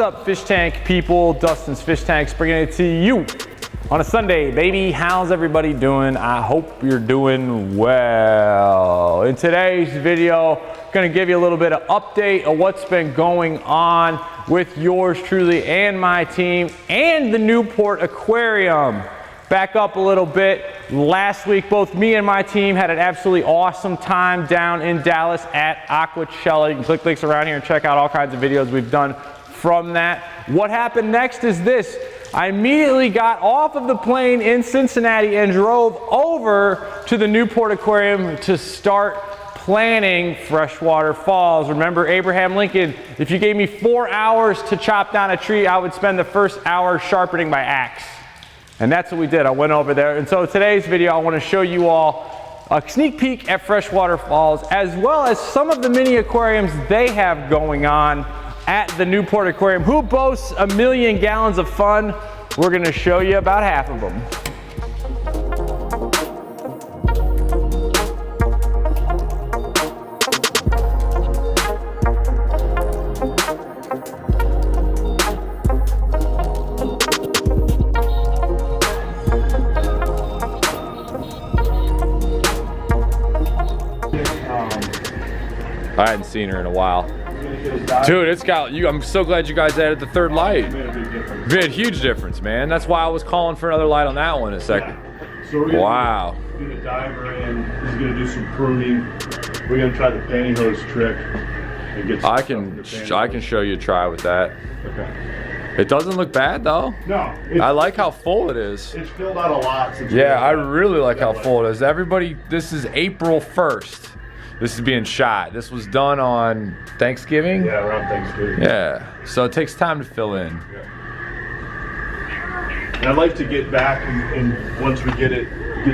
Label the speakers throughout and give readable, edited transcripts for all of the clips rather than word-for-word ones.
Speaker 1: What's up, fish tank people? Dustin's Fish Tanks bringing it to you on a Sunday, baby. How's everybody doing? I hope you're doing well. In today's video, gonna give you a little bit of update of what's been going on with yours truly and my team and the Newport Aquarium. Back up a little bit. Last week, both me and my team had an absolutely awesome time down in Dallas at Aquascaping. You can click links around here and check out all kinds of videos we've done from that. What happened next is this. I immediately got off of the plane in Cincinnati and drove over to the Newport Aquarium to start planning Freshwater Falls. Remember Abraham Lincoln, if you gave me 4 hours to chop down a tree, I would spend the first hour sharpening my axe. And that's what we did. I went over there. And so today's video, I want to show you all a sneak peek at Freshwater Falls, as well as some of the mini aquariums they have going on at the Newport Aquarium, who boasts 1 million gallons of fun. We're going to show you about half of them. I hadn't seen her in a while. Dude, it's got you. I'm so glad you guys added the third light. It made a huge difference, man. That's why I was calling for another light on that one in a second.
Speaker 2: Yeah. So we're gonna get a diver in. He's gonna do some pruning. We're gonna try the pantyhose trick. And get some
Speaker 1: I can show you a try with that.
Speaker 2: Okay.
Speaker 1: It doesn't look bad though.
Speaker 2: No.
Speaker 1: I like how full it is.
Speaker 2: It's filled out a lot. Since
Speaker 1: I really like how full it is. Everybody, this is April 1st. This is being shot. This was done on Thanksgiving?
Speaker 2: Yeah, around Thanksgiving.
Speaker 1: Yeah, so it takes time to fill in.
Speaker 2: Yeah. And I'd like to get back and once we get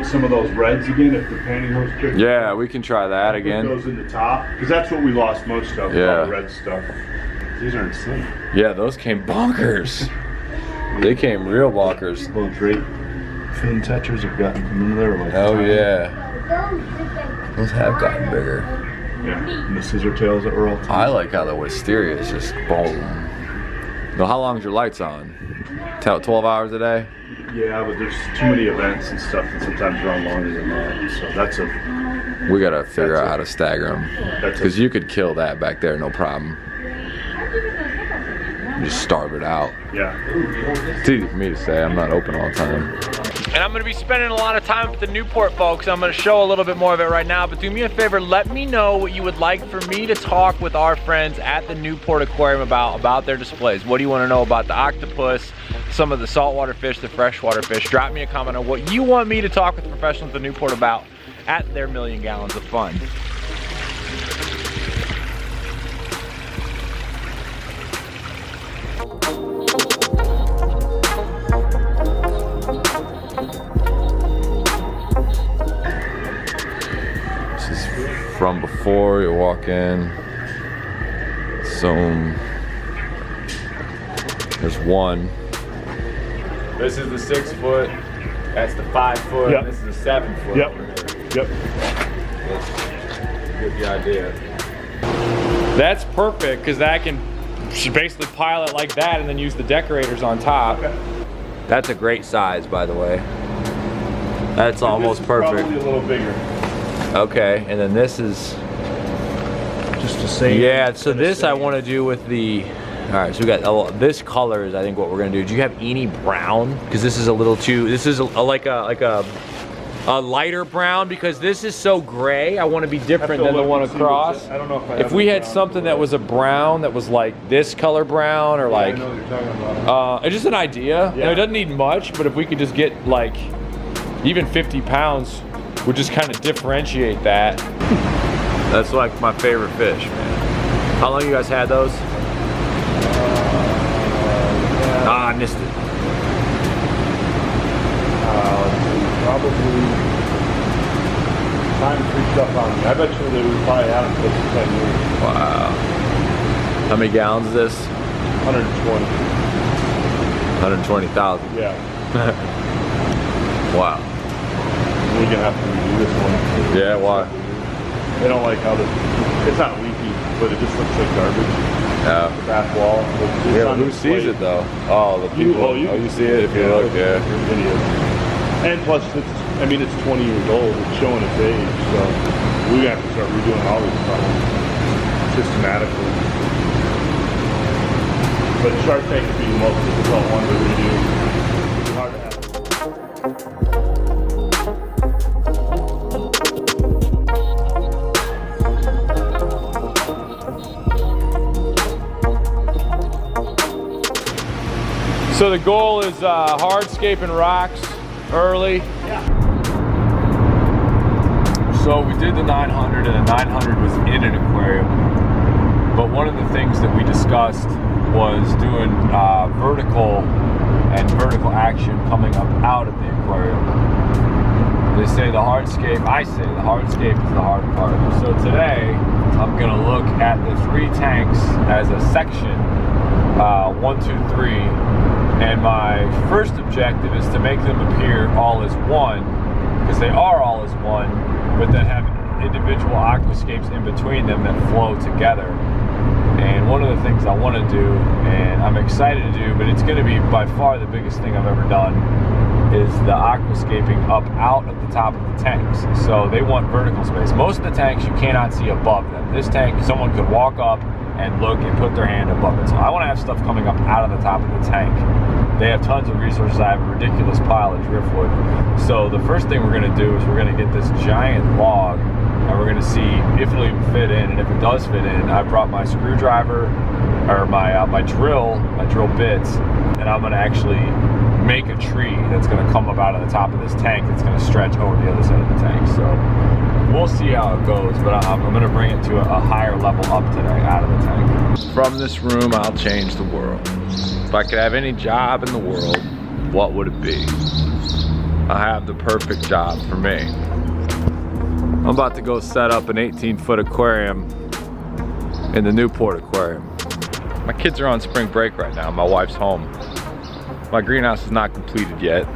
Speaker 2: some of those reds again, if the pantyhose trick.
Speaker 1: Yeah, we can try that again.
Speaker 2: Put those in the top, because that's what we lost most of, all the red stuff. These are insane.
Speaker 1: Yeah, those came bonkers. They came real bonkers.
Speaker 2: Little drape fin tetras have gotten them. They were like
Speaker 1: oh yeah. Those have gotten bigger.
Speaker 2: Yeah, and the scissor tails that were all tiny.
Speaker 1: I like how the wisteria is just boom. Now, how long's your lights on? 12 hours a day?
Speaker 2: Yeah, but there's too many events and stuff, and sometimes they're on longer than that. So that's a...
Speaker 1: We gotta figure out how to stagger them. Because you could kill that back there, no problem. Just starve it out.
Speaker 2: Yeah.
Speaker 1: It's easy for me to say, I'm not open all the time. And I'm gonna be spending a lot of time with the Newport folks. I'm gonna show a little bit more of it right now, but do me a favor, let me know what you would like for me to talk with our friends at the Newport Aquarium about their displays. What do you wanna know about the octopus, some of the saltwater fish, the freshwater fish? Drop me a comment on what you want me to talk with professionals at Newport about at their 1 million gallons of fun. From before you walk in, zone. There's one. This is the 6 foot. That's the 5 foot.
Speaker 2: Yep.
Speaker 1: This is the 7 foot.
Speaker 2: Yep. Yep.
Speaker 1: Get the idea. That's perfect because that can basically pile it like that and then use the decorators on top. Okay. That's a great size, by the way. That's almost perfect.
Speaker 2: Probably a little bigger.
Speaker 1: Okay, and then this is
Speaker 2: just the same.
Speaker 1: Yeah, so this I want to do with the. All right, so we got this color is I think what we're gonna do. Do you have any brown? Because this is a little too. This is like a lighter brown because this is so gray. I want to be different than the one across.
Speaker 2: I don't know
Speaker 1: if we had something that was a brown that was like this color brown or like.
Speaker 2: I know what you're talking about.
Speaker 1: It's just an idea.
Speaker 2: Yeah.
Speaker 1: You know, it doesn't need much, but if we could just get like even 50 pounds. We'll just kind of differentiate that. That's like my favorite fish, man. How long you guys had those? I missed it.
Speaker 2: Probably time creeped up on me. I bet you they would probably have them for 10 years.
Speaker 1: Wow. How many gallons is this?
Speaker 2: 120.
Speaker 1: 120,000.
Speaker 2: Yeah.
Speaker 1: Wow.
Speaker 2: We're gonna have to redo this one.
Speaker 1: Yeah, why?
Speaker 2: They don't like how it's not leaky, but it just looks like garbage.
Speaker 1: Yeah.
Speaker 2: Back wall.
Speaker 1: Yeah, who sees it though? Oh, the people. You see it if you look, yeah.
Speaker 2: And plus, I mean, it's 20 years old. It's showing its age, so we have to start redoing all these problems systematically. But Shark Tank would be the most difficult one to redo. It's hard to have.
Speaker 1: So the goal is hardscaping rocks early.
Speaker 2: Yeah.
Speaker 1: So we did the 900, and the 900 was in an aquarium. But one of the things that we discussed was doing vertical action coming up out of the aquarium. They say the hardscape, I say the hardscape is the hard part. So today, I'm gonna look at the 3 tanks as a section, 1, 2, 3. And my first objective is to make them appear all as one, because they are all as one, but then have individual aquascapes in between them that flow together. And one of the things I want to do, and I'm excited to do, but it's going to be by far the biggest thing I've ever done, is the aquascaping up out of the top of the tanks. So they want vertical space. Most of the tanks you cannot see above them. This tank, someone could walk up and look and put their hand above it. So I want to have stuff coming up out of the top of the tank. They have tons of resources. I have a ridiculous pile of driftwood. So the first thing we're going to do is we're going to get this giant log, and we're going to see if it'll even fit in. And if it does fit in, I brought my screwdriver, or my drill bits, and I'm going to actually make a tree that's going to come up out of the top of this tank that's going to stretch over the other side of the tank. So we'll see how it goes, but I'm going to bring it to a higher level up today out of the tank. From this room, I'll change the world. If I could have any job in the world, what would it be? I have the perfect job for me. I'm about to go set up an 18-foot aquarium in the Newport Aquarium. My kids are on spring break right now. My wife's home. My greenhouse is not completed yet.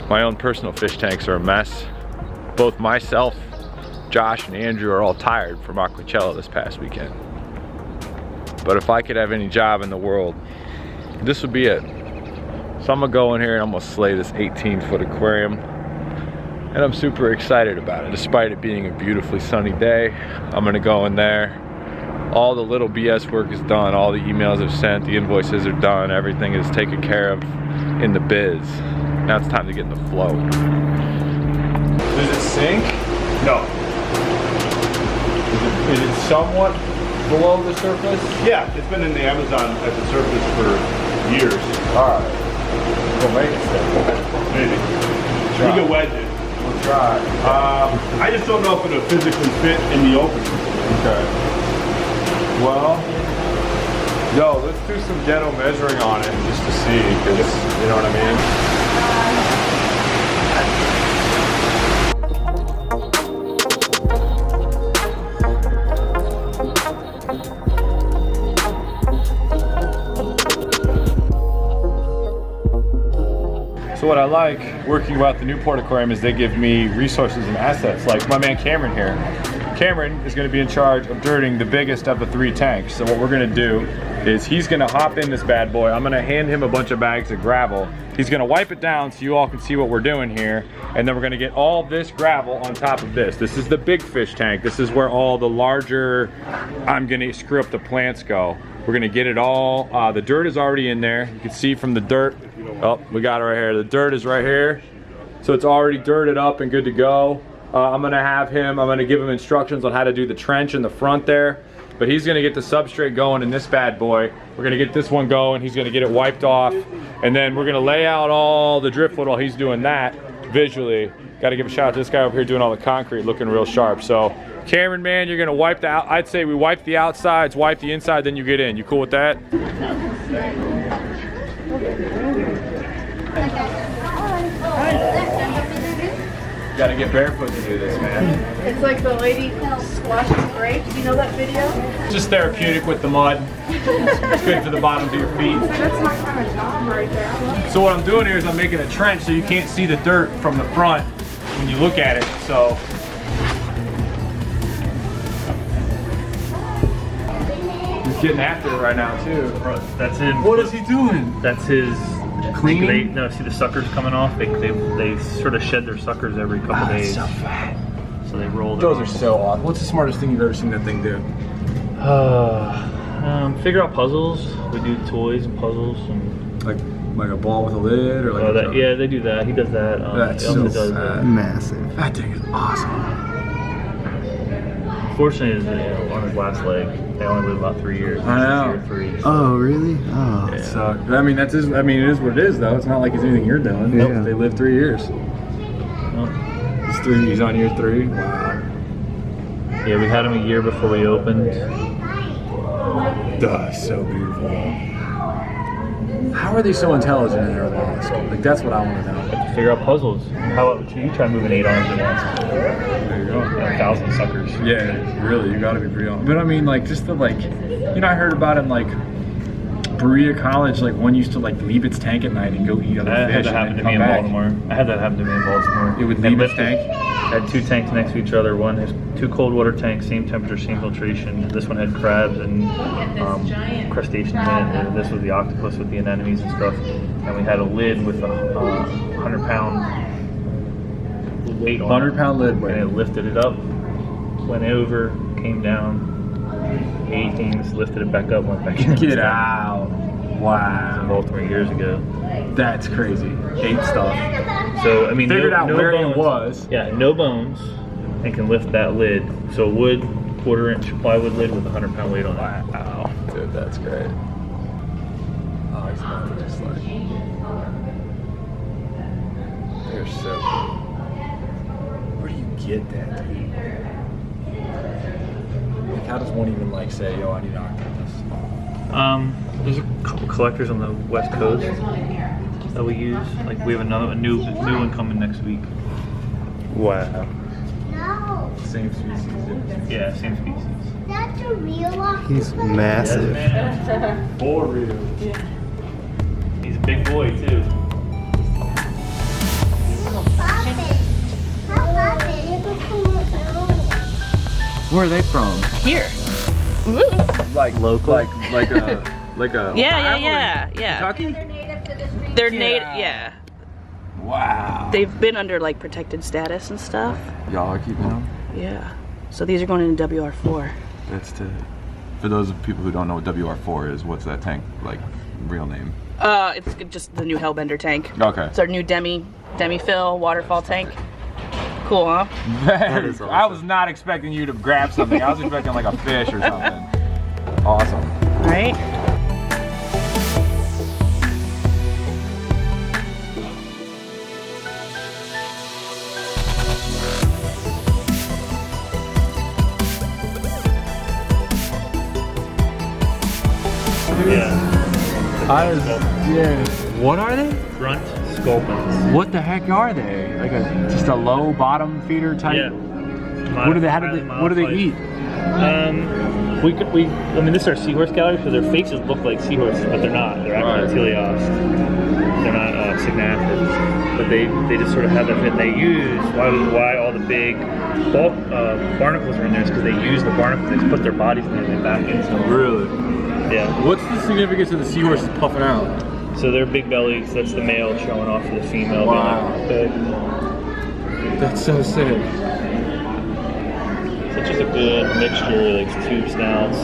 Speaker 1: My own personal fish tanks are a mess. Both myself, Josh, and Andrew are all tired from Aquacella this past weekend. But if I could have any job in the world, this would be it. So I'm gonna go in here and I'm gonna slay this 18-foot aquarium. And I'm super excited about it. Despite it being a beautifully sunny day, I'm gonna go in there. All the little BS work is done. All the emails I've sent, the invoices are done. Everything is taken care of in the biz. Now it's time to get in the flow. Does it sink?
Speaker 2: No.
Speaker 1: Is it somewhat below the surface?
Speaker 2: Yeah, it's been in the Amazon at the surface for years.
Speaker 1: Alright. We'll make it stick.
Speaker 2: Maybe. You can wedge it.
Speaker 1: We'll try.
Speaker 2: I just don't know if it'll physically fit in the open.
Speaker 1: Okay. Well, yo, let's do some gentle measuring on it just to see, because you know what I mean? So what I like working about the Newport Aquarium is they give me resources and assets, like my man Cameron here. Cameron is going to be in charge of dirting the biggest of the 3 tanks. So what we're going to do is he's going to hop in this bad boy. I'm going to hand him a bunch of bags of gravel. He's going to wipe it down so you all can see what we're doing here. And then we're going to get all this gravel on top of this. This is the big fish tank. This is where all the larger, I'm going to screw up the plants go. We're going to get it all. The dirt is already in there. You can see from the dirt. Oh, we got it right here. The dirt is right here. So it's already dirted up and good to go. I'm gonna give him instructions on how to do the trench in the front there. But he's gonna get the substrate going in this bad boy. We're gonna get this one going. He's gonna get it wiped off. And then we're gonna lay out all the driftwood while he's doing that visually. Gotta give a shout out to this guy over here doing all the concrete, looking real sharp. So Cameron, man, you're gonna wipe the out. I'd say we wipe the outsides, wipe the inside, then you get in. You cool with that? You gotta get barefoot to do this, man.
Speaker 3: It's like the lady squashes grapes. You know that video?
Speaker 1: Just therapeutic with the mud. It's good for the bottoms of your feet.
Speaker 3: That's my kind of job right there.
Speaker 1: So what I'm doing here is I'm making a trench so you can't see the dirt from the front when you look at it. So getting after it right now too.
Speaker 2: That's him.
Speaker 1: What is he doing?
Speaker 2: That's his
Speaker 1: cleaning.
Speaker 2: No, see the suckers coming off. They sort of shed their suckers every couple days.
Speaker 1: So fat.
Speaker 2: So they roll.
Speaker 1: Those are so awesome. What's the smartest thing you've ever seen that thing do?
Speaker 2: Figure out puzzles. We do toys and puzzles and.
Speaker 1: Like a ball with a lid, or like.
Speaker 2: Yeah, they do that. He does that.
Speaker 1: That's
Speaker 2: he
Speaker 1: so
Speaker 2: does
Speaker 1: fat.
Speaker 4: Massive.
Speaker 1: That thing is awesome.
Speaker 2: Unfortunately, on his last leg, they only live about 3 years.
Speaker 1: I know.
Speaker 2: Year 3, so.
Speaker 4: Oh, really? Oh.
Speaker 1: It sucks. I mean, it is what it is, though. It's not like it's anything you're doing.
Speaker 4: Yeah.
Speaker 1: Nope, they live 3 years.
Speaker 2: Nope.
Speaker 1: It's 3. He's on year 3. Wow.
Speaker 2: Yeah, we had him a year before we opened.
Speaker 1: Duh, so beautiful. How are they so intelligent in their mollusk? Like, that's what I want to know.
Speaker 2: Figure out puzzles. How about you try moving 8 arms at once?
Speaker 1: There you go.
Speaker 2: 1,000 suckers.
Speaker 1: Yeah, really, you gotta be real. But I mean, like, just the, like, you know, I heard about in, like, Berea College, like, one used to, like, leave its tank at night and go eat other
Speaker 2: I
Speaker 1: fish
Speaker 2: had that happen to me in Baltimore. I had that happen to me in Baltimore.
Speaker 1: It would leave its tank?
Speaker 2: Had 2 tanks next to each other. One has 2 cold water tanks, same temperature, same filtration. This one had crabs and crustaceans in it, and this was the octopus with the anemones and stuff. And we had a lid with a 100-pound weight on it.
Speaker 1: 100-pound lid weight.
Speaker 2: And it lifted it up, went over, came down. 8 things, lifted it back up, went back in.
Speaker 1: Get out. Wow.
Speaker 2: Baltimore years ago.
Speaker 1: That's crazy. 8 stuff.
Speaker 2: So, I mean,
Speaker 1: Figured out
Speaker 2: no
Speaker 1: where
Speaker 2: bones.
Speaker 1: it was.
Speaker 2: Yeah, no bones, and can lift that lid. So, wood, 1/4-inch plywood lid with a 100-pound weight on it.
Speaker 1: Wow. Dude, that's great. Oh, he's about to just like. They're so cool. Where do you get that, dude? Like, how does one even, like, say, yo, I need an octopus?
Speaker 2: There's a couple collectors on the West Coast that we use. Like, we have a new one coming next week.
Speaker 1: Wow.
Speaker 3: No,
Speaker 1: Same species.
Speaker 2: Yeah, same species.
Speaker 3: that's a real octopus.
Speaker 4: He's massive.
Speaker 1: For real.
Speaker 2: He's a big boy, too.
Speaker 1: Where are they from?
Speaker 5: Here.
Speaker 1: Like
Speaker 4: Local?
Speaker 1: Like a
Speaker 5: Yeah.
Speaker 1: Kentucky?
Speaker 3: They're native to this region.
Speaker 5: They're
Speaker 1: Get
Speaker 5: native.
Speaker 1: out.
Speaker 5: Yeah.
Speaker 1: Wow.
Speaker 5: They've been under like protected status and stuff.
Speaker 1: Y'all are keeping them?
Speaker 5: Yeah. So these are going into WR4.
Speaker 1: That's to. For those people who don't know what WR4 is, what's that tank like? Real name?
Speaker 5: It's just the new Hellbender tank.
Speaker 1: Okay.
Speaker 5: It's our new demi-fill waterfall tank. Cool, huh?
Speaker 1: Very
Speaker 4: is
Speaker 1: cool.
Speaker 4: awesome.
Speaker 1: I was not expecting you to grab something. I was expecting like a fish or something. Awesome.
Speaker 5: Right?
Speaker 2: Yeah.
Speaker 1: What are they?
Speaker 2: Front sculpins.
Speaker 1: What the heck are they? Like just a low bottom feeder type?
Speaker 2: Yeah.
Speaker 1: What do they eat?
Speaker 2: I mean, this is our seahorse gallery, so their faces look like seahorses, but they're not. They're actually teleost. They're not signathids. But they just sort of have that fit. They use, why all the big bulk barnacles are in there is because they use the barnacles, they just put their bodies in there and they back into them.
Speaker 1: Really?
Speaker 2: Yeah.
Speaker 1: What's the significance of the seahorses puffing out?
Speaker 2: So they're big bellies, that's the male showing off to the female.
Speaker 1: Wow.
Speaker 2: Being like,
Speaker 1: That's so sick.
Speaker 2: so it's just a good mixture, like tube snouts.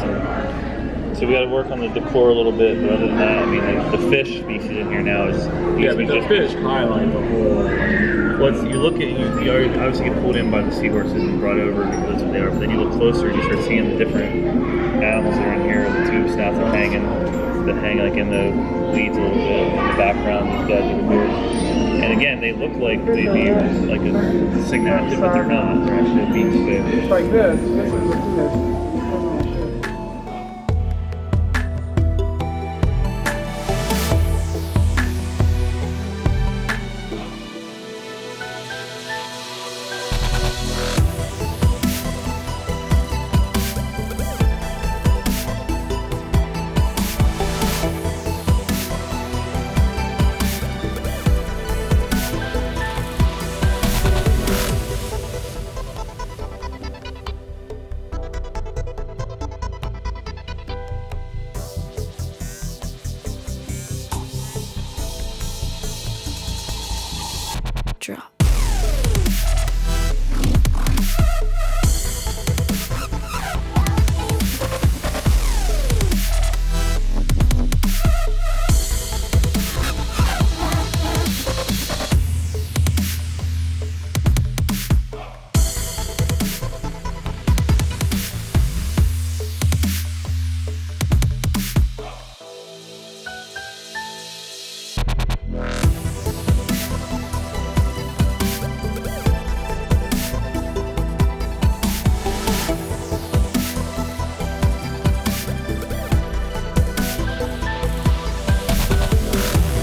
Speaker 2: So we got to work on the decor a little bit, but other than that, I mean, like, the fish species in here now is
Speaker 1: Yeah, but the fish highlight the whole.
Speaker 2: Well, you look at you obviously get pulled in by the seahorses and brought over because that's what they are. But then you look closer and you start seeing the different animals that are in here. The tube snouts that hang like in the weeds a little bit in the background. These guys over here. And again, they look like they'd be like a signature, but they're not. They're actually a beach fish.
Speaker 1: Like this.